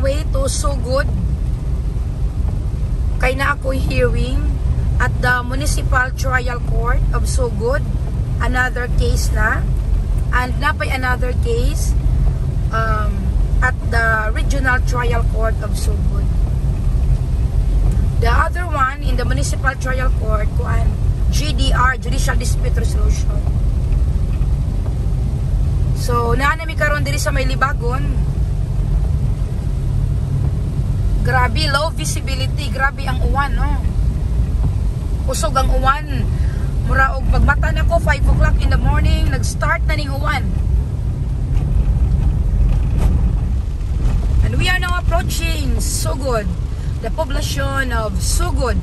way to Sugod. Kay na ako hearing at the Municipal Trial Court of Sugod. Another case na. And napay another case at the Regional Trial Court of Sugod. The other one in the Municipal Trial Court, kuan, GDR, Judicial Dispute Resolution. So, naanami karon diri sa may Libagon. Grabe, low visibility. Grabe ang uwan, no? Usog ang uwan. Mura og pagmata na ko, 5 o'clock in the morning, nag-start na ning uwan. And we are now approaching Sugod, the population of Sugod.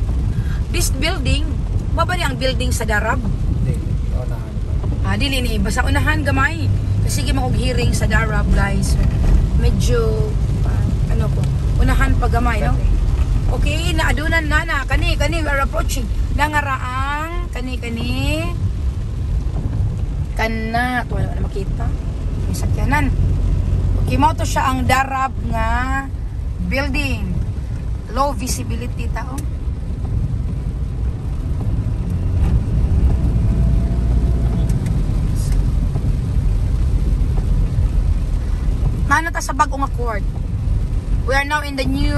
This building, mabali ang building sa Darab? Unahan. Dili ni, basta unahan gamay. Kasi mag hearing sa Darab, guys. Medyo, ano po, unahan pa gamay, no? Okay, naadunan na. Kani, we are approaching. Nangaraang, kani. Kana, wala na makita. May sakyanan. Okay, mo to siya ang Darab nga building. Low visibility tao. Manata sa bagong court. We are now in the new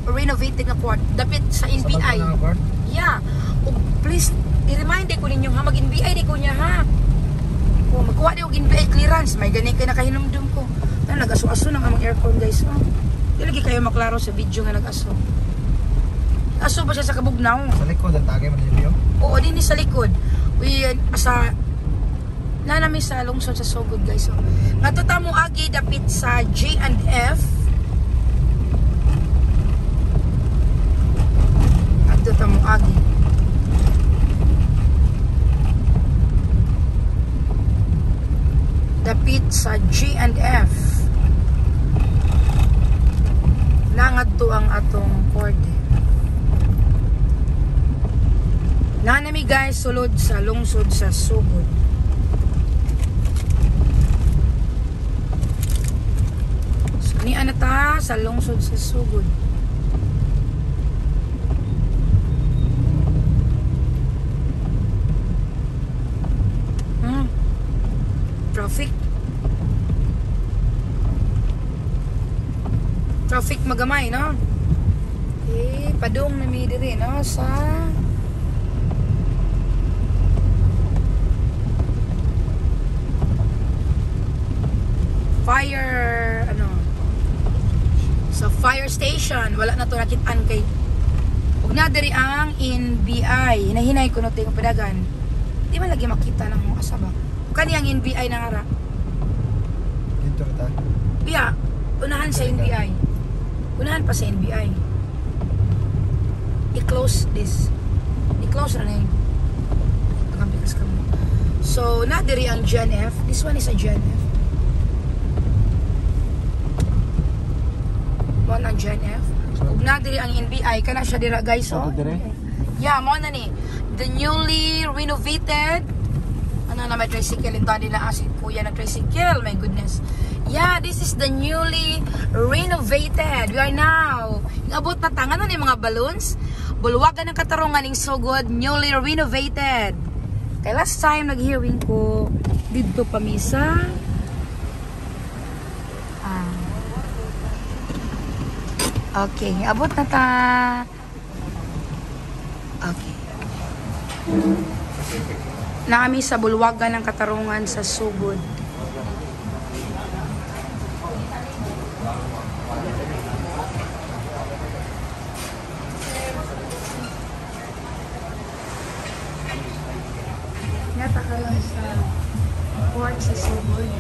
renovating court. Dapit sa NBI. Yeah. Please, i-remind ko ninyo ha, mag-NBI di ko niya ha. Magkuha di og NBI clearance. May gani kay nakahinumdum ko. Nag-aso-aso ng amang aircon, guys. Di lagi kayo maklaro sa video nga nag-aso. Aso ba siya sa kabugnaw? Sa likod ang tagay mo niyo? Oo, din sa likod. We nanami sa lungsod sa Sugod, guys. Natuta mo agi dapit sa J&F. Natuta mo agi. Dapit sa J&F. Nangadto ang atong korte. Nanami, guys, sulod sa lungsod sa Sugod. Ni anata sa lungsod sa Sugod. Traffic magamay, no? Okay, padung na mi diri, no? Sa fire, sa fire station. Wala na to nakitaan kay ug na diri ang NBI. Hinahinay ko no ting padagan. Di man lagi makita ng mga asaba. Kani ang NBI na ngara. Dito ta. Yeah, unahan sa NBI. Unahan pa sa NBI. I-close this. I-close na yun. Pagkampikas ka mo. So, na diri ang GNF. This one is a GNF. Mo na GNF. Ug na diri ang NBI. Kana siya dira, guys. Oh. Yeah, mo na ni. The newly renovated. Ano na may tricycle. Ito nila asin po yan ang tricycle. My goodness. Yeah, this is the newly renovated. We are now abot na tangan na ni mga balloons. Bulwagan ng katarungan ng Sugod, newly renovated. Kay last time nag-hearing ko dito pa misa. Okay, abot na ta. Okay. Naami sa bulwagan ng katarungan sa Sugod. Natakalan sa court sa Sugod.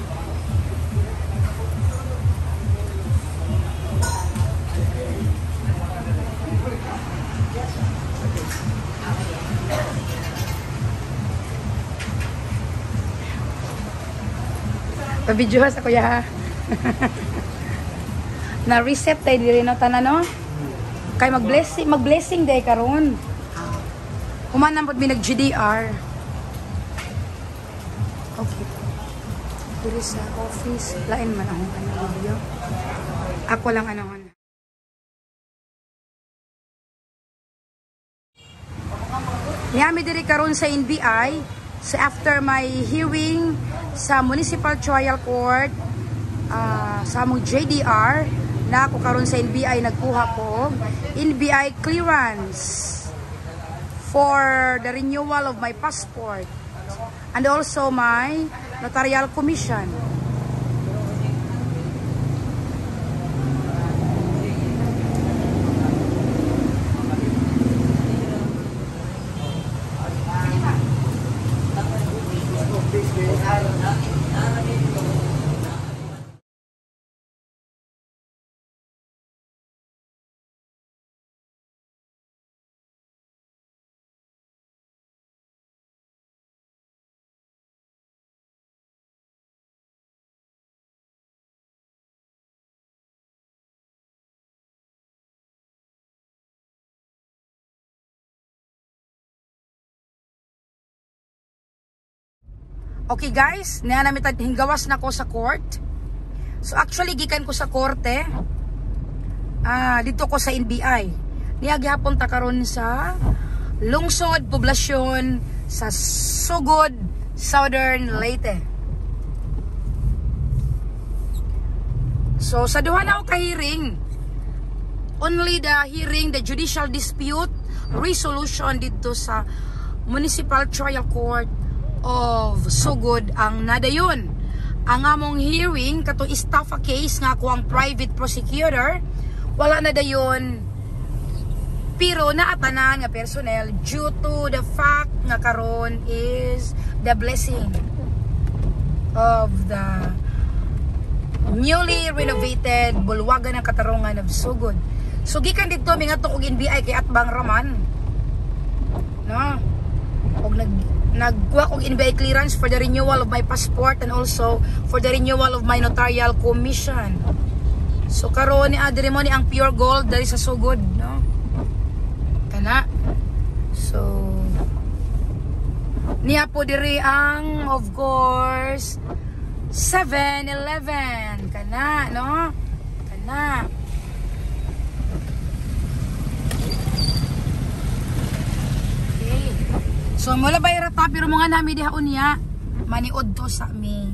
Pabidyoha sa kuya ha. Na-reset tayo diri no tanan no. Kay mag-blessing day karon. Human pod mi nag-GDR. Okay. Diri sa office lain man ang video. Ako lang anoon. Niyami diri karon sa NBI, so after my hearing sa Municipal Trial Court sa among JDR, na ako karon sa NBI nagkuha ko NBI clearance for the renewal of my passport and also my notarial commission. Okay guys, niya namin hinggawas na ko sa court. So actually gikan ko sa korte. Dito ko sa NBI. Niya gihapon ta karon sa lungsod poblasyon sa Sugod, Southern Leyte. So sa duha na ako ka-hearing. Only the hearing, the judicial dispute resolution dito sa Municipal Trial Court of Sugod ang nadayon. Ang among hearing kato estafa case nga ako ang private prosecutor, wala na dayon, pero naatanan nga personnel due to the fact nga karon is the blessing of the newly renovated bulwagan ng katarungan of Sugod. So gikan dito mingadto og NBI kay Atbang Raman, no, og nagkuha kong NBI clearance for the renewal of my passport and also for the renewal of my notarial commission. So karon ni adiri mo ni ang pure gold dari sa Sugod, no? Kana. So niya po diri ang of course 7-Eleven kana, no? Kana. So mula bayra ta pero mga nami diha unya maniud to sa mi.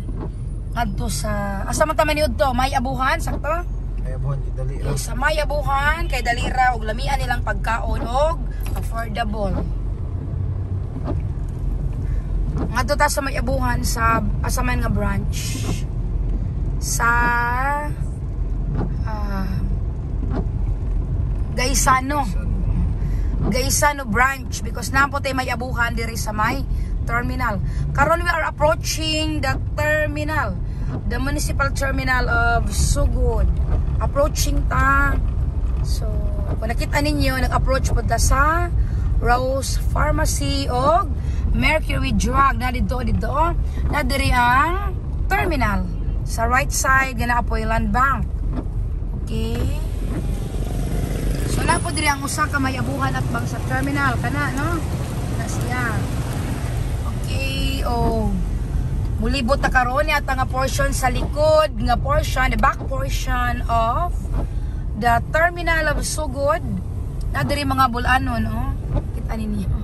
Adto sa asa man ta maniud to, may abuhan sakto? May abuhan di dalira. Sa may abuhan kay dalira og lamian nilang pagkaon og affordable. Ngadto ta sa may abuhan sa asa man nga branch. Sa Gaisano branch because napo tay may abuhan diri sa may terminal. Karon we are approaching the terminal, the municipal terminal of Sugod. Approaching ta. So, kung nakita ninyo, nag-approach po ta sa Rose Pharmacy o Mercury Drug na dito na diri ang terminal. Sa right side gana po yung Land Bank. Okay. So na po diri ang usa ka may abuhan at bang sa terminal kana, no? Na siya. Okay, mulibot ta karon ni ata nga portion sa likod nga portion, the back portion of the terminal of Sugod. Na diri mga bulanon, no? Kita ninyo.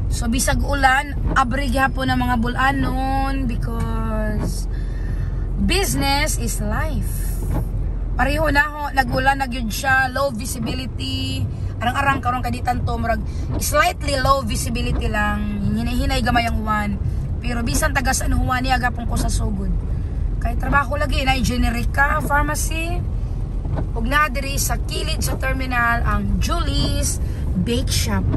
So bisag ulan, abri gyapon ang mga bulanon because business is life. Pareho na ho, nag-ulan na gyud siya, low visibility. Arang-arang karon kaditan to murag slightly low visibility lang. Hinahinay gamay ang uwan. Pero bisan taga San Juan niya gapon ko sa Sugod. Kay trabaho lagi na Generica Pharmacy. Ug na diri sa kilid sa terminal ang Julie's Bake Shop.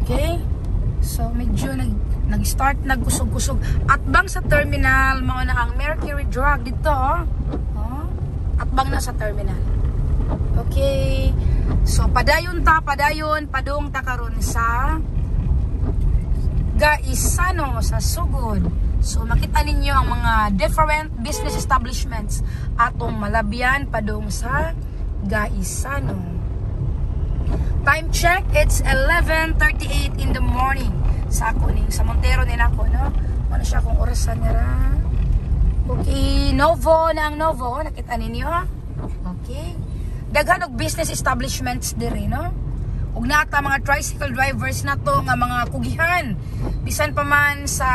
Okay? So medyo nag-start nagkusog-kusog at bang sa terminal mao na ang Mercury Drug dito, at bang na sa terminal. Okay, so padayon padung ta karon sa Gaisano sa Sugod. So makita ninyo ang mga different business establishments atong malabyan padung sa Gaisano. Time check, it's 11:38 in the morning. sa ako ning sa Montero din ako, no? Ano siya kung orasan nira. Okay, Novo na ang Novo, nakita ninyo? Okay. Daghan og business establishments diri, no? Ug nata mga tricycle drivers nato nga mga kugihan. Bisan pa man sa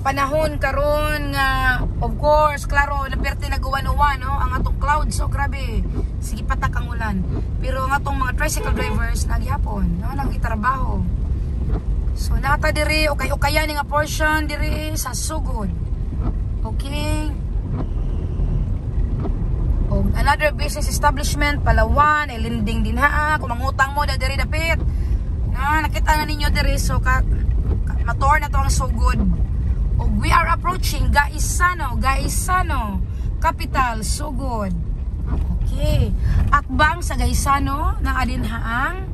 panahon karon nga of course, klaro naperte nagawan-uwan, no? Ang atong cloud so grabe. Sige patak ang ulan. Pero ang atong mga tricycle drivers nagyapon, no? Nagtrabaho. So nata diri okay-okayan nga portion diri sa sugod. Okay. O, another business establishment, Palawan, lending din ha. Kung mangutang mo, diri dapit. Nakita na ninyo diri, so mator na to ang sugod. O, we are approaching Gaisano, capital, sugod. Okay. Atbang sa Gaisano, na adin haang.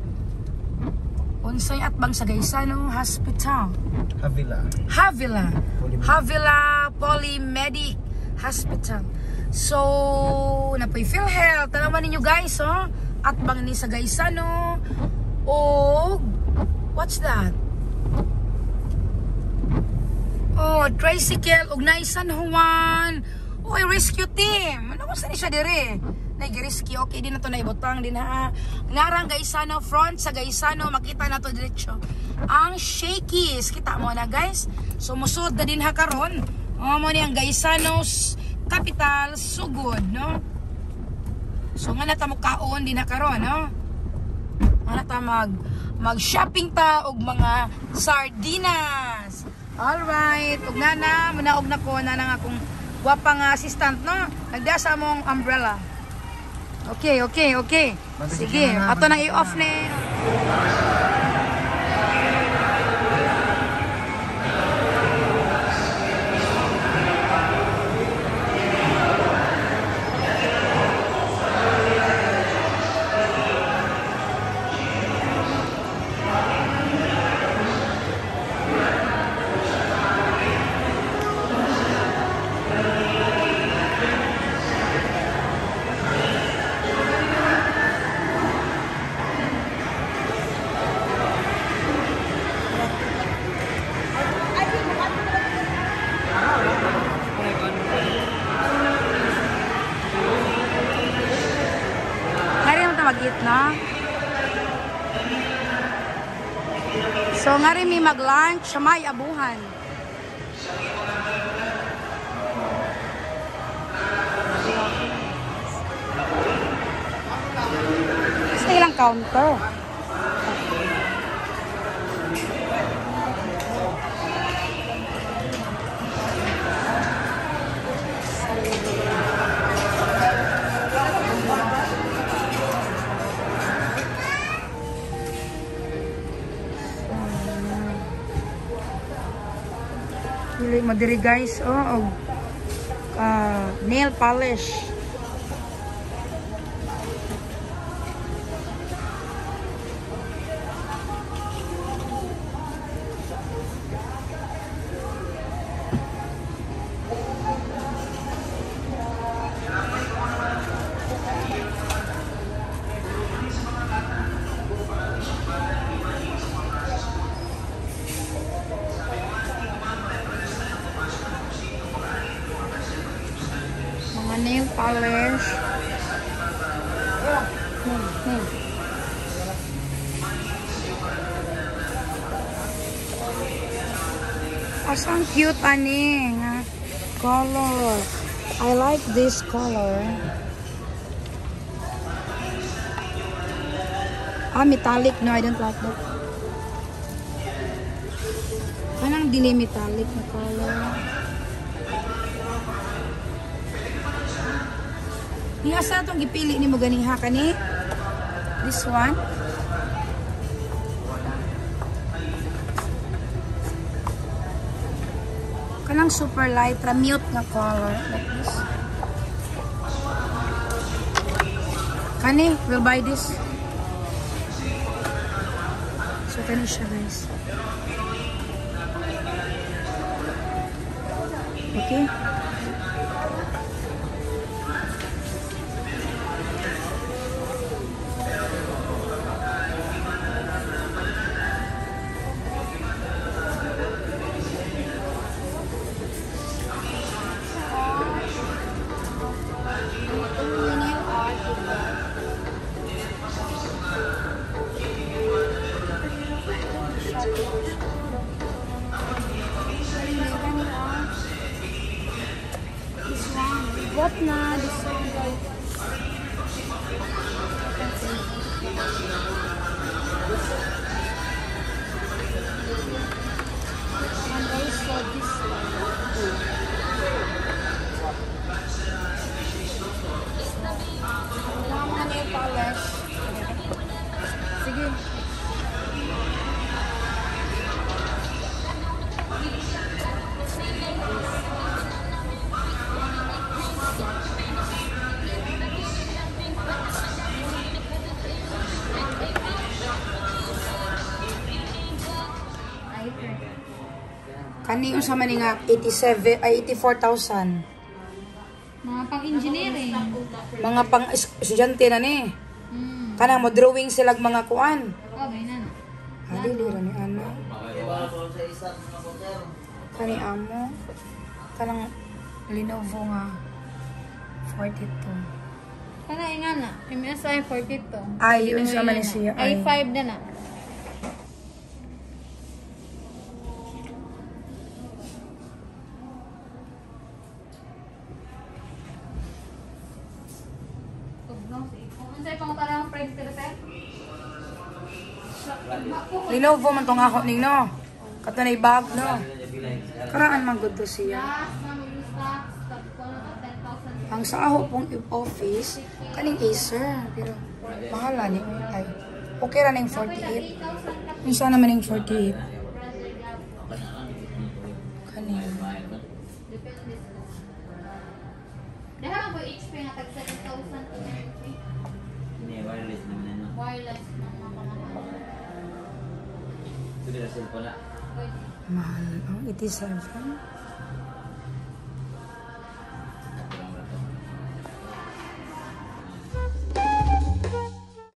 Unsay atbang sa Gaisano Hospital. Havila Polymedic Hospital. So, napoy PhilHealth. Tanaman ninyo guys, oh. Atbang ni sa Gaisano. O, what's that? Oh, tricycle. Ugnay San Juan. Oh, rescue team. Ano ko saan siya dire? Nag-rescue. Okay, di na to naibotang din ha. Ngarang Gaisano, front sa Gaisano. Makita na to diretso. Ang Shakey's. Kita mo na guys. So, musod na din ha karon. Oh, mo ni ang Gaisano's capital, sugod, no? So, nga na ta mukaon din na karon, no? Nga na ta mag-shopping ta og mga sardinas. Alright. Ug na, manaog na ko na nga akong wapang assistant, no? Nagda sa mong umbrella. Okay. Sige, ato nang i-off ni. Na. So nga rin may mag-lunch sa may abuhan. Basta ilang counter. Madiri guys, nail polish. Nail polish. Asang cute ani color. I like this color. Metallic. No, I don't like that. Anong dili metallic na color? Ni asa itong gipili ni mo ganing ha kani? This one. Kanang super light, mute na color. Like this. Kani, we'll buy this. So kani siya guys. Okay. Kani unsa man ni nga 87 ay 84,000. Mga pang-engineering. Mga pang estudyante na ni. Kanang mo drawing sila mga kuan. Okay na. Dili ra ni ana. Kani amo. Kanang Lenovo nga 42. Kana nga na. MSI 42. Ay, yun sa man ni siya. Ay. i5 na na. Unsay pang tarang price dito sir? Lenovo man tong ako ning no. Katanay bag no. Karaan man gud to siya. Ang sa ako pong office kaning Acer pero mahal ni ay. Okay ra ning 48. Unsa naman ning 48? Kaning Daha ko HP nga tag 7,000 to 93. Ini wireless naman ano. Wireless na mga pamahal. Ito din ang cellphone na. mahal ang 87.